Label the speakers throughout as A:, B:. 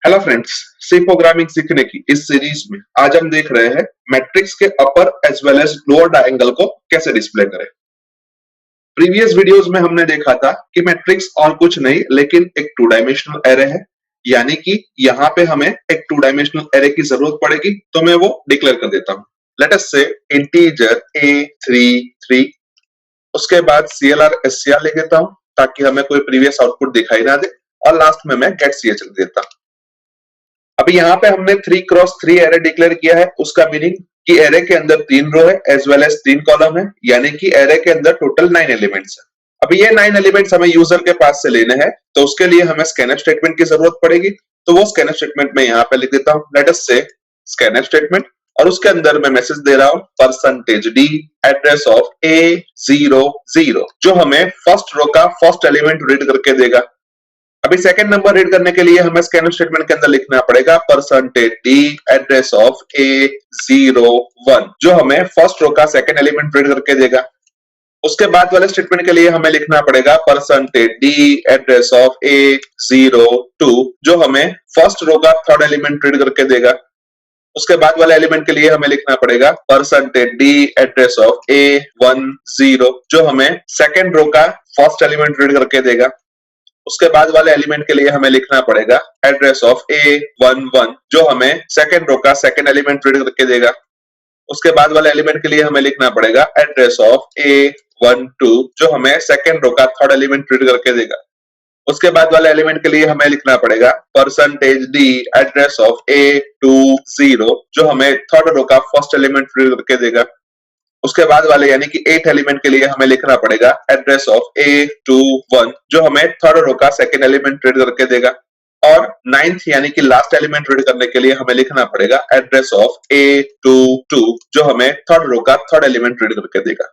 A: Hello friends, सी programming सीखने की इस सीरीज में आज हम देख रहे हैं मैट्रिक्स के upper as well as lower triangle को कैसे डिस्प्ले करें। प्रीवियस वीडियोस में हमने देखा था कि मैट्रिक्स और कुछ नहीं लेकिन एक टू डायमेंशनल एरे है, यानी कि यहाँ पे हमें एक टू डायमेंशनल एरे की जरूरत पड़ेगी, तो मैं वो डिक्लेयर कर देता हूँ। Late us say integer a33, उसके बाद CLR SCR लिख देता हूँ ताकि हमें कोई प्रीवियस आउटपुट दिखाई ना दे, और लास्ट में मैं गेट CH लिख देता हूँ। अभी यहाँ पे हमने 3 क्रॉस 3 एरे डिक्लेयर किया है, उसका मीनिंग कि एरे के अंदर 3 रो है एज वेल एज 3 कॉलम है, यानी कि एरे के अंदर टोटल 9 एलिमेंट्स है। अभी ये 9 एलिमेंट्स हमें यूजर के पास से लेने हैं, तो उसके लिए हमें स्कैनफ स्टेटमेंट की जरूरत पड़ेगी। तो वो स्कैनफ स्टेटमेंट मैं यहाँ पे लिख देता हूँ, लेट अस से स्कैनफ स्टेटमेंट, और उसके अंदर मैं मैसेज दे रहा हूँ %d एड्रेस ऑफ A00, जो हमें फर्स्ट रो का फर्स्ट एलिमेंट रीड करके देगा। अभी सेकंड नंबर रीड करने के लिए हमें स्कैनफ स्टेटमेंट के अंदर लिखना पड़ेगा %d एड्रेस ऑफ A01, जो हमें फर्स्ट रो का सेकंड एलिमेंट रीड करके देगा। उसके बाद वाले स्टेटमेंट के लिए हमें लिखना पड़ेगा %d एड्रेस ऑफ A02, जो हमें फर्स्ट रो का थर्ड एलिमेंट रीड करके देगा। उसके बाद वाले एलिमेंट के लिए हमें लिखना पड़ेगा %d एड्रेस ऑफ A10, जो हमें सेकंड रो का फर्स्ट एलिमेंट रीड करके देगा। उसके बाद वाले एलिमेंट के लिए हमें लिखना पड़ेगा एड्रेस ऑफ A11, जो हमें सेकंड रो का सेकंड एलिमेंट रीड करके देगा। उसके बाद वाले एलिमेंट के लिए हमें लिखना पड़ेगा एड्रेस ऑफ A12, जो हमें सेकंड रो का थर्ड एलिमेंट रीड करके देगा। उसके बाद वाले एलिमेंट के लिए हमें लिखना पड़ेगा %d एड्रेस ऑफ A20, जो हमें थर्ड रो का फर्स्ट एलिमेंट रीड करके देगा। उसके बाद वाले यानी कि 8 एलिमेंट के लिए हमें लिखना पड़ेगा एड्रेस ऑफ A21, जो हमें थर्ड रो का सेकंड एलिमेंट रीड करके देगा। और 9th यानी कि लास्ट एलिमेंट रीड करने के लिए हमें लिखना पड़ेगा एड्रेस ऑफ A22, जो हमें थर्ड रो का थर्ड एलिमेंट रीड करके देगा।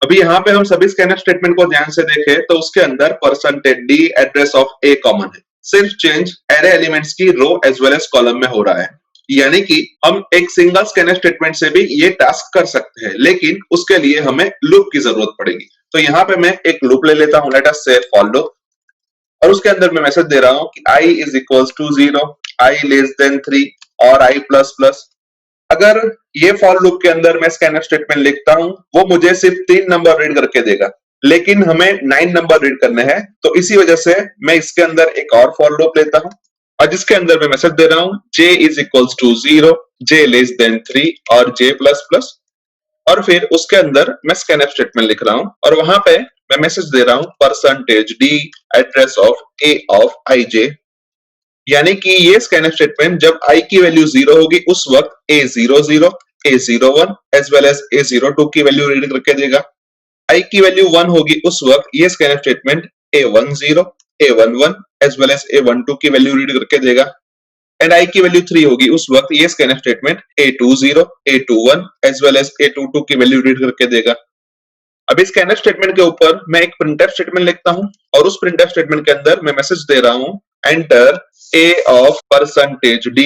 A: अभी यहाँ पे हम सभी स्कैनफ स्टेटमेंट को ध्यान से देखें तो उसके अंदर %d address of A common है, सिर्फ चेंज एरे एलिमेंट्स की रो एज वेल एज कॉलम में हो रहा है। यानी कि हम एक सिंगल स्कैनफ स्टेटमेंट से भी ये टास्क कर सकते हैं, लेकिन उसके लिए हमें लूप की जरूरत पड़ेगी। तो यहाँ पे मैं एक लूप ले लेता हूँ, late us say for loop, और उसके अंदर मैं मैसेज दे रहा हूँ कि i is equals to 0, i less than 3 और i प्लस प्लस। अगर ये फॉर लूप के अंदर मैं स्कैनफ स्टेटमेंट लिखता हूं, वो मुझे सिर्फ 3 नंबर रीड करके देगा, लेकिन हमें 9 नंबर रीड करने हैं। तो इसी वजह से मैं इसके अंदर एक और फॉर लूप लेता हूं, और जिसके अंदर मैं मैसेज दे रहा हूं j is equals to 0, j less than 3 और j प्लस प्लस। और फिर उसके अंदर मैं स्कैनफ स्टेटमेंट लिख रहा हूं, और वहां पे मैं मैसेज दे रहा हूं %d address of A of ij, यानी कि ये स्कैनफ स्टेटमेंट जब i की वैल्यू 0 होगी उस वक्त A00, A01 as well as A02 की वैल्यू रीड करके देगा। i की वैल्यू 1 होगी उस वक्त ये scanf statement A10, A11 as well as A12 की वैल्यू रीड करके देगा। एंड i की वैल्यू 3 होगी उस वक्त ये scanf statement A20, A21 as well as A22 की वैल्यू रीड करके देगा। अभी स्कैनफ स्टेटमेंट के ऊपर मैं एक प्रिंटफ स्टेटमेंट लिखता हूं, और उस प्रिंटफ स्टेटमेंट के अंदर मैं मैसेज दे रहा हूं एंटर A ऑफ %d,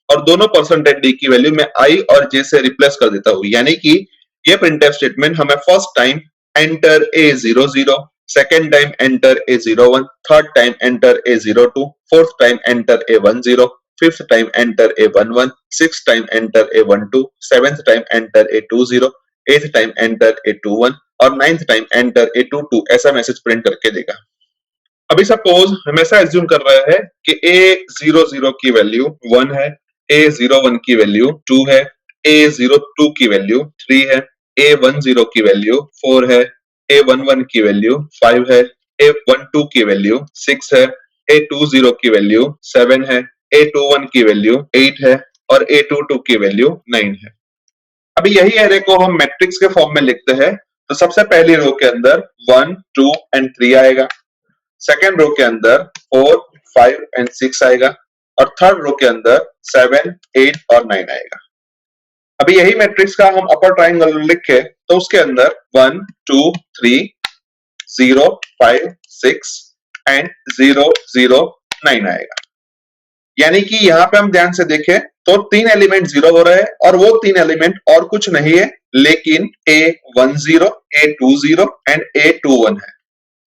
A: और दोनों %d की वैल्यू मैं i और j से रिप्लेस कर देता हूं, यानी कि ये प्रिंटफ स्टेटमेंट हमें first time enter A00, second time enter A01, third time enter A02, fourth time enter A10, fifth time enter A11, sixth time enter A12, seventh time enter A20, एथ time enter A21 और ninth time enter A22 ऐसा message print करके देगा। अभी suppose हम ऐसा assume कर रहे हैं कि A00 की वैल्यू 1 है, A01 की वैल्यू 2 है, A02 की वैल्यू 3 है, A10 की वैल्यू 4 है, A11 की वैल्यू 5 है, A12 की वैल्यू 6 है, A20 की वैल्यू 7 है, A21 की वैल्यू 8 है और A22 की वैल्यू 9 है। अभी यही एरे को हम मैट्रिक्स के फॉर्म में लिखते हैं, तो सबसे पहली रो के अंदर 1, 2 एंड 3 आएगा, सेकेंड रो के अंदर 4, 5 एंड 6 आएगा, और थर्ड रो के अंदर 7, 8 और 9 आएगा। अभी यही मैट्रिक्स का हम अपर ट्राइंगल लिखे तो उसके अंदर 1, 2, 3, 0, 5, 6 एंड 0, 0, 9 आएगा। यानी कि यहाँ पे हम ध्यान से देखें तो 3 एलिमेंट 0 हो रहे हैं, और वो 3 एलिमेंट और कुछ नहीं है लेकिन A10, A20 एंड A21 है।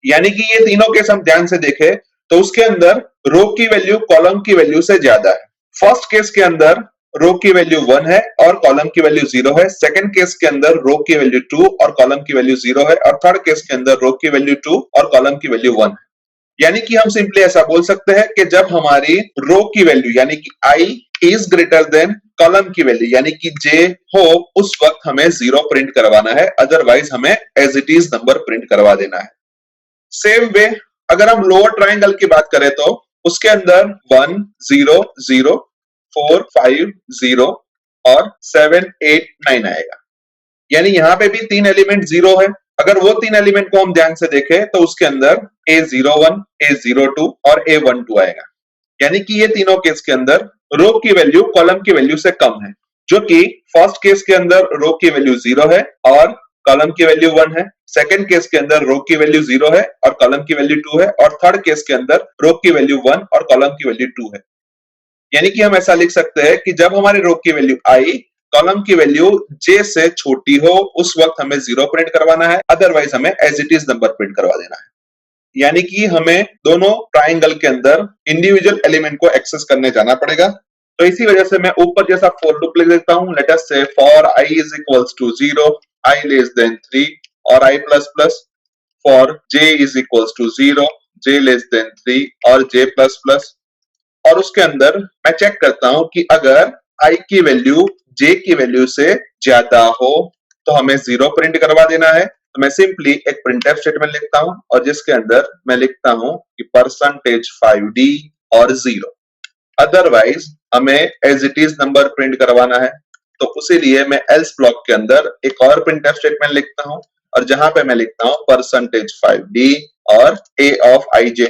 A: यानी कि ये तीनों केस हम ध्यान से देखें तो उसके अंदर रो की वैल्यू कॉलम की वैल्यू से ज्यादा है। फर्स्ट केस के अंदर रो की वैल्यू 1 है और कॉलम की वैल्यू 0 है। सेकंड केस के अंदर रो की वैल्यू 2 और कॉलम की वैल्यू 0 है और थर्ड केस के अंदर रो की वैल्यू 2 और कॉलम की वैल्यू 1 है। यानी कि हम सिंपली ऐसा बोल सकते हैं कि जब हमारी रो की वैल्यू यानी कि i is greater than column की वैल्यू यानी कि j हो, उस वक्त हमें 0 प्रिंट करवाना है, अदरवाइज हमें as it is number print करवा देना है। सेम वे अगर हम लोअर ट्राइंगल की बात करें तो उसके अंदर 1 0 0 4 5 0 और 7 8 9 आएगा। यानी यहां पे भी 3 एलिमेंट 0 है। अगर वो 3 एलिमेंट को हम ध्यान से देखें तो उसके अंदर A01 A02 और A12 आएगा। यानी कि ये तीनों केस के अंदर रो की वैल्यू कॉलम की वैल्यू से कम है, जो कि फर्स्ट केस के अंदर रो की वैल्यू 0 है और कॉलम की वैल्यू 1 है। सेकंड केस के अंदर रो की वैल्यू 0 है और कॉलम की वैल्यू 2 है और थर्ड केस के अंदर रो की वैल्यू 1 और कॉलम की वैल्यू 2 है। यानी कि हम ऐसा लिख सकते हैं कि जब हमारे रो की वैल्यू आई कॉलम की वैल्यू j से छोटी हो, उस वक्त हमें 0 प्रिंट करवाना है, अदरवाइज हमें as it is number print करवा देना है। यानी कि हमें दोनों ट्राइंगल के अंदर इंडिविजुअल एलिमेंट को एक्सेस करने जाना पड़ेगा। तो इसी वजह से मैं ऊपर जैसा फॉर लूप लिख देता हूं। Let us say for i is equals to 0, i less than 3 और i plus plus, for j is equals to 0, j less than 3 और j प्लस प्लस। और उसके अंदर मैं चेक करता हूं कि अगर i की वैल्यू j की वैल्यू से ज्यादा हो तो हमें 0 प्रिंट करवा देना है। तो मैं सिंपली एक प्रिंटफ स्टेटमेंट लिखता हूं और जिसके अंदर मैं लिखता हूं कि परसेंटेज 5d और 0, अदरवाइज हमें as it is number print करवाना है। तो उसी लिए मैं एल्स ब्लॉक के अंदर एक और प्रिंटफ स्टेटमेंट लिखता हूं और जहां पे मैं लिखता हूं परसेंटेज 5d और a ऑफ ij।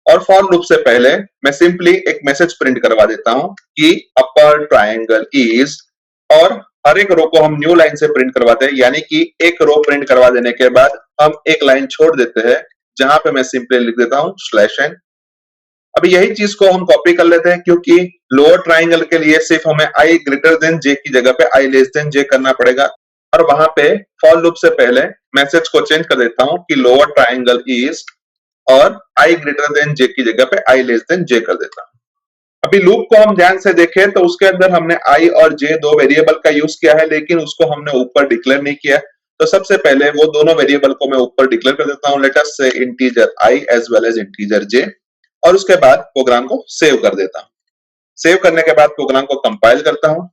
A: और फॉर लूप से पहले मैं सिंपली एक मैसेज प्रिंट करवा देता हूं कि अपर ट्रायंगल इज, और हर एक रो को हम न्यू लाइन से प्रिंट करवाते हैं। यानी कि एक रो प्रिंट करवा देने के बाद हम एक लाइन छोड़ देते हैं जहां पे मैं सिंपली लिख देता हूं /n। अभी यही चीज को हम कॉपी कर लेते हैं क्योंकि लोअर ट्राइंगल के लिए सिर्फ हमें i ग्रेटर देन j की जगह पे i लेस देन j करना पड़ेगा। और वहां पे फॉर लूप से पहले मैसेज को चेंज कर देता हूं कि लोअर ट्राइंगल इज, और i ग्रेटर देन j की जगह पे i लेस देन j कर देता हूं। अभी लूप को हम ध्यान से देखें तो उसके अंदर हमने i और j दो वेरिएबल का यूज किया है, लेकिन उसको हमने ऊपर डिक्लेयर नहीं किया। तो सबसे पहले वो दोनों वेरिएबल को मैं ऊपर डिक्लेयर कर देता हूं, let us say integer i as well as integer j, और उसके बाद प्रोग्राम को सेव कर देता हूं। सेव करने के बाद प्रोग्राम को कंपाइल करता हूं।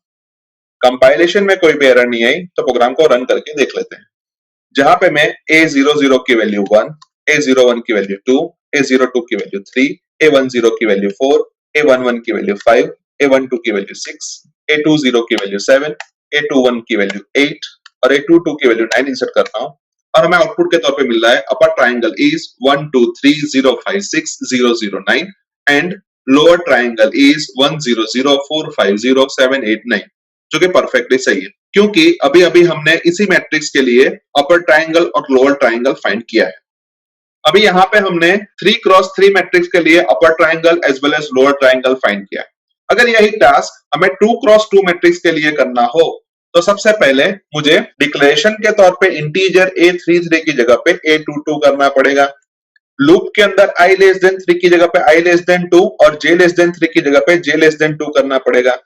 A: कंपाइलेशन में कोई भी एरर नहीं आई तो प्रोग्राम को रन करके देख लेते हैं। जहां पे मैं A00 की वैल्यू 1, A01 की वैल्यू 2, A02 की वैल्यू 3, A10 की वैल्यू 4, A11 की वैल्यू 5, A12 की वैल्यू 6, A20 की वैल्यू 7, A21 की वैल्यू 8 और A22 की वैल्यू 9 इंसर्ट करता हूं और हमें आउटपुट के तौर पे मिल रहा है अपर triangle is 1 2 3 0 5 6 0 0 9 and lower triangle is 1 0 0 4 5 0 7 8 9, जो कि परफेक्टली सही है क्योंकि अभी अभी हमने इसी मैट्रिक्स के लिए अपर ट्राइंगल और लोअर ट्राइंगल फाइंड किया है। अभी यहाँ पे हमने 3x3 मैट्रिक्स के लिए upper triangle as well as lower triangle find किया है। अगर यही टास्क हमें 2x2 मैट्रिक्स के लिए करना हो तो सबसे पहले मुझे डिक्लेरेशन के तौर पे इंटीजर A33 की जगह पे A22 करना पड़ेगा। लूप के अंदर i लेस देन 3 की जगह पे i लेस देन 2 और j लेस देन 3 की जगह पे j लेस देन 2 करना पड़ेगा।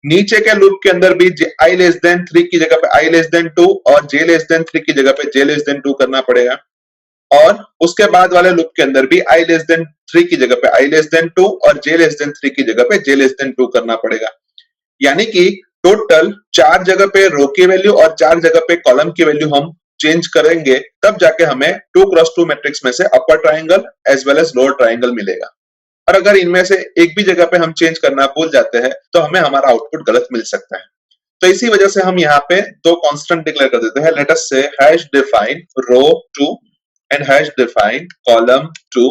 A: नीचे के लूप के अंदर भी i लेस देन 3 की जगह पे i लेस देन 2 और j लेस देन 3 की जगह पे j लेस देन 2 करना पड़ेगा। और उसके बाद वाले लूप के अंदर भी i लेस देन 3 की जगह पे i लेस देन 2 और j लेस देन 3 की जगह पे j लेस देन 2 करना पड़ेगा। यानी कि टोटल 4 जगह पे रो की वैल्यू और 4 जगह पे कॉलम की वैल्यू हम चेंज करेंगे, तब जाके हमें 2x2 मैट्रिक्स में से upper triangle as well as lower triangle मिलेगा। और अगर इनमें से एक भी जगह पे हम चेंज करना भूल जाते हैं तो हमें हमारा आउटपुट गलत मिल सकता है। तो इसी वजह से हम यहाँ पे दो कांस्टेंट डिक्लेयर कर देते हैं। Let us say hash define row 2 and hash define column 2,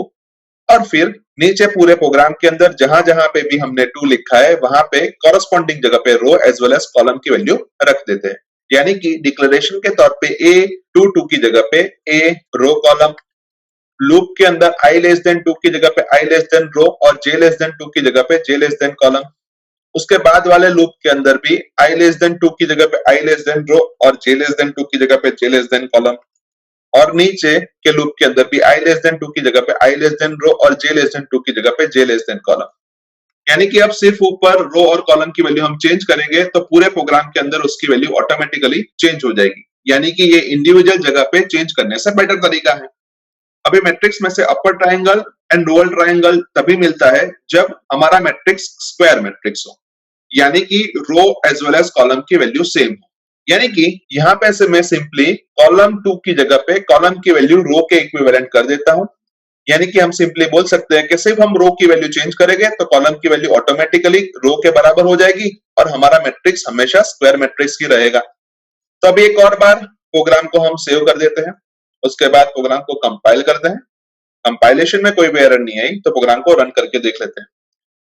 A: और फिर नीचे पूरे प्रोग्राम के अंदर जहां जहां पे भी हमने 2 लिखा है वहां पे कॉरेस्पॉन्डिंग जगह पे रो एज वेल एज कॉलम की वैल्यू रख देते हैं। यानी कि डिक्लेरेशन के तौर पे A22 की जगह पे A रो कॉलम, लूप के अंदर i लेस देन 2 की जगह पे i लेस देन रो और j लेस देन 2 की जगह पे j लेस देन कॉलम। उसके बाद वाले लूप के अंदर भी i लेस देन 2 की जगह पे i लेस देन रो और j लेस देन 2 की जगह पे j लेस देन कॉलम। और नीचे के लूप के अंदर भी i लेस देन 2 की जगह पे i लेस देन रो और j लेस देन 2 की जगह पे j लेस देन कॉलम। यानी कि अब सिर्फ ऊपर रो और कॉलम की वैल्यू हम चेंज करेंगे तो पूरे प्रोग्राम के अंदर उसकी वैल्यू ऑटोमेटिकली चेंज हो जाएगी। यानी कि ये इंडिविजुअल जगह पे चेंज करने से बेटर तरीका है। अभी मैट्रिक्स में से upper triangle and lower triangle तभी मिलता है जब हमारा मैट्रिक्स स्क्वायर मैट्रिक्स हो, यानी कि रो एज वेल एज कॉलम की वैल्यू सेम हो। यानी कि यहाँ पे से मैं सिंपली कॉलम 2 की जगह पे कॉलम की वैल्यू रो के इक्विवेलेंट कर देता हूं। यानी कि हम सिंपली बोल सकते हैं कि सिर्फ हम रो की वैल्यू चेंज करेंगे तो कॉलम की वैल्यू ऑटोमेटिकली रो के बराबर हो जाएगी और हमारा मैट्रिक्स हमेशा स्क्वायर मैट्रिक्स ही रहेगा। तो अभी एक और बार प्रोग्राम को हम सेव कर देते हैं, उसके बाद प्रोग्राम को कंपाइल करते हैं। कंपाइलेशन में कोई भी एरर नहीं आई तो प्रोग्राम को रन करके देख लेते हैं।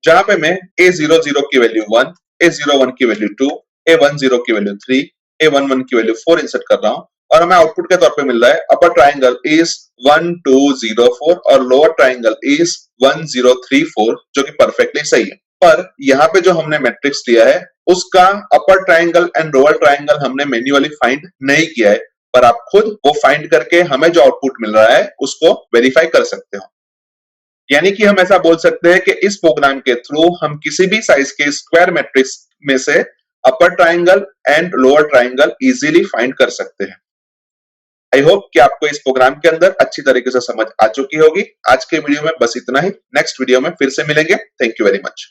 A: जहां पे मैं a00 की वैल्यू 1, a01 की वैल्यू 2, a10 की वैल्यू 3, a11 की वैल्यू 4 इंसर्ट कर रहा हूं और हमें आउटपुट के तौर पे मिल रहा है अपर ट्रायंगल इज 1204 और लोअर ट्रायंगल इज 1034, जो कि परफेक्टली सही है। पर यहाँ पे जो हमने मैट्रिक्स लिया है उसका अपर ट्रायंगल एंड लोअर ट्रायंगल हमने मैन्युअली फाइंड नहीं किया है, पर आप खुद वो फाइंड करके हमें जो आउटपुट मिल रहा है उसको वेरीफाई कर सकते हो। यानी कि हम ऐसा बोल सकते हैं कि इस प्रोग्राम के थ्रू हम किसी भी साइज के स्क्वायर मैट्रिक्स में से upper triangle and lower triangle easily find कर सकते हैं। आई होप कि आपको इस प्रोग्राम के अंदर अच्छी तरीके से समझ आ चुकी होगी। आज के वीडियो में बस इतना ही। नेक्स्ट वीडियो में फिर से मिलेंगे। Thank you very much.